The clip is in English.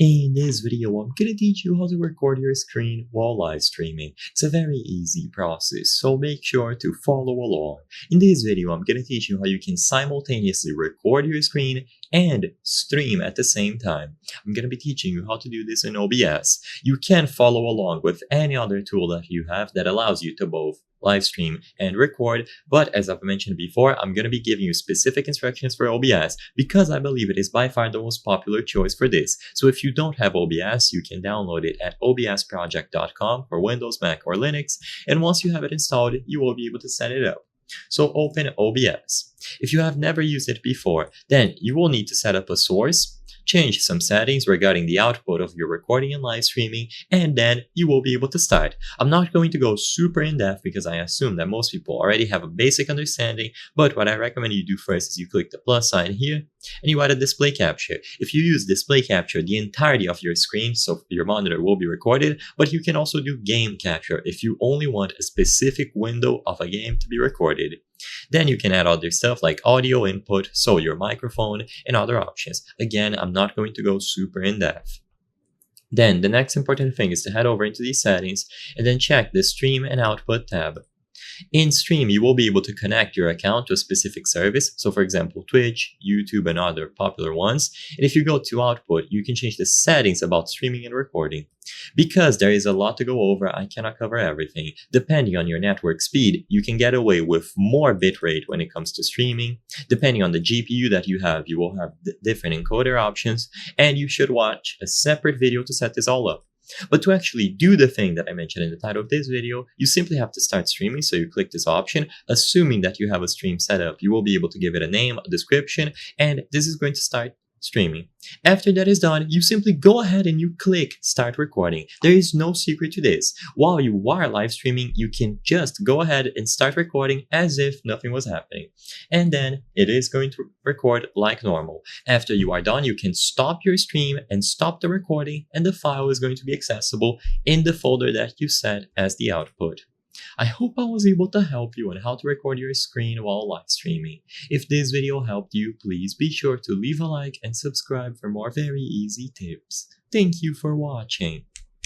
In this video, I'm gonna teach you how to record your screen while live streaming. It's a very easy process, so make sure to follow along. In this video, I'm gonna teach you how you can simultaneously record your screen and stream at the same time. I'm gonna be teaching you how to do this in OBS. You can follow along with any other tool that you have that allows you to both live stream and record, but as I've mentioned before, I'm going to be giving you specific instructions for OBS because I believe it is by far the most popular choice for this. So if you don't have OBS, you can download it at obsproject.com for Windows, Mac, or Linux, and once you have it installed, you will be able to set it up. So open OBS. If you have never used it before, then you will need to set up a source, change some settings regarding the output of your recording and live streaming, and then you will be able to start. I'm not going to go super in depth because I assume that most people already have a basic understanding, but what I recommend you do first is you click the plus sign here and you add a display capture. If you use display capture, the entirety of your screen, so your monitor, will be recorded, but you can also do game capture if you only want a specific window of a game to be recorded. Then you can add other stuff like audio input, so your microphone, and other options. Again, I'm not going to go super in depth. Then the next important thing is to head over into these settings and then check the Stream and Output tab. In Stream, you will be able to connect your account to a specific service, so for example Twitch, YouTube, and other popular ones. And if you go to Output, you can change the settings about streaming and recording. Because there is a lot to go over, I cannot cover everything. Depending on your network speed, you can get away with more bitrate when it comes to streaming. Depending on the GPU that you have, you will have different encoder options, and you should watch a separate video to set this all up. But to actually do the thing that I mentioned in the title of this video, you simply have to start streaming, so you click this option. Assuming that you have a stream set up, you will be able to give it a name, a description, and this is going to start streaming. After that is done, you simply go ahead and you click start recording. There is no secret to this. While you are live streaming, you can just go ahead and start recording as if nothing was happening. And then it is going to record like normal. After you are done, you can stop your stream and stop the recording, and the file is going to be accessible in the folder that you set as the output. I hope I was able to help you on how to record your screen while live streaming. If this video helped you, please be sure to leave a like and subscribe for more very easy tips. Thank you for watching.